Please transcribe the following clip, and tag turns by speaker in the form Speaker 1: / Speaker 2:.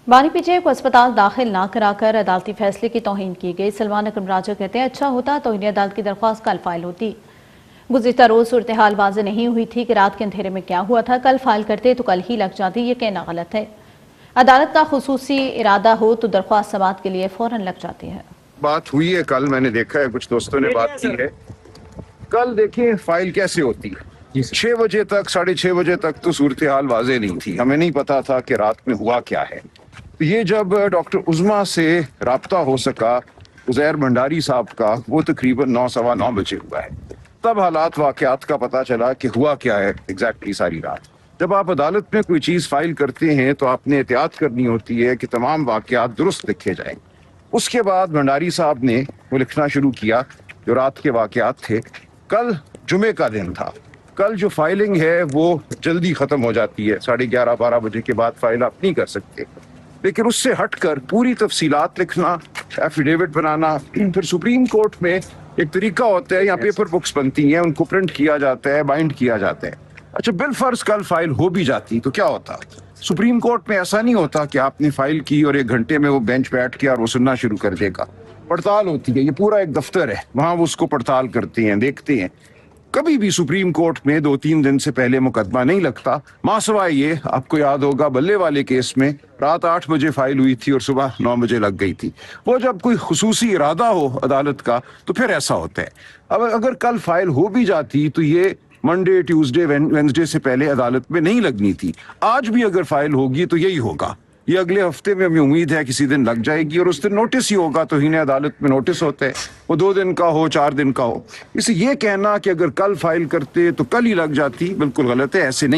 Speaker 1: بانی پی جے کو اسپتال داخل نہ کرا کر عدالتی فیصلے کی توہین کی گئی۔ سلمان اکرم راجہ کہتے ہیں اچھا ہوتا توہین عدالت کی درخواست کل فائل ہوتی۔ گزشتہ روز صورتحال واضح نہیں ہوئی تھی کہ رات کے اندھیرے میں کیا ہوا تھا، کل فائل کرتے تو کل ہی لگ جاتی، یہ کہنا غلط ہے۔ عدالت کا خصوصی ارادہ ہو تو درخواست سماعت کے لیے فوراً لگ جاتی ہے۔
Speaker 2: بات ہوئی ہے کل، میں نے دیکھا ہے کچھ دوستوں نے بات کی ہے، کل دیکھیں فائل کیسے ہوتی ہے۔ 6 بجے تک 6:30 بجے تک تو صورتحال واضح نہیں تھی، ہمیں نہیں پتا تھا کہ رات میں ہوا کیا ہے۔ یہ جب ڈاکٹر عظمیٰ سے رابطہ ہو سکا عزیر بھنڈاری صاحب کا، وہ تقریباً 9 سوا 9 بجے ہوا ہے، تب حالات واقعات کا پتہ چلا کہ ہوا کیا ہے ایگزیکٹلی ساری رات۔ جب آپ عدالت میں کوئی چیز فائل کرتے ہیں تو آپ نے احتیاط کرنی ہوتی ہے کہ تمام واقعات درست لکھے جائیں۔ اس کے بعد بھنڈاری صاحب نے وہ لکھنا شروع کیا جو رات کے واقعات تھے۔ کل جمعے کا دن تھا، کل جو فائلنگ ہے وہ جلدی ختم ہو جاتی ہے، 11:30 12 بجے کے بعد فائل آپ نہیں کر سکتے، لیکن اس سے ہٹ کر پوری تفصیلات لکھنا، ایفیڈیوٹ بنانا، پھر سپریم کورٹ میں ایک طریقہ ہوتا ہے، یہاں پیپر بکس بنتی ہیں، ان کو پرنٹ کیا جاتا ہے، بائنڈ کیا جاتا ہے۔ اچھا بالفرض کل فائل ہو بھی جاتی تو کیا ہوتا؟ سپریم کورٹ میں ایسا نہیں ہوتا کہ آپ نے فائل کی اور 1 گھنٹے میں وہ بینچ بیٹھ کے اور وہ سننا شروع کر دے گا۔ پڑتال ہوتی ہے، یہ پورا ایک دفتر ہے، وہاں وہ اس کو پڑتال کرتے ہیں، دیکھتے ہیں۔ کبھی بھی سپریم کورٹ میں 2-3 دن سے پہلے مقدمہ نہیں لگتا، ماں سوائے یہ آپ کو یاد ہوگا بلے والے کیس میں رات 8 بجے فائل ہوئی تھی اور صبح 9 بجے لگ گئی تھی۔ وہ جب کوئی خصوصی ارادہ ہو عدالت کا تو پھر ایسا ہوتا ہے۔ اب اگر کل فائل ہو بھی جاتی تو یہ منڈے، ٹیوزڈے، وینسڈے سے پہلے عدالت میں نہیں لگنی تھی۔ آج بھی اگر فائل ہوگی تو یہی ہوگا، یہ اگلے ہفتے میں ہمیں امید ہے کسی دن لگ جائے گی، اور اس دن نوٹس ہی ہوگا، توہین عدالت میں نوٹس ہوتا ہے، وہ 2 دن کا ہو 4 دن کا ہو۔ اس لیے یہ کہنا کہ اگر کل فائل کرتے تو کل ہی لگ جاتی بالکل غلط ہے، ایسے نہیں۔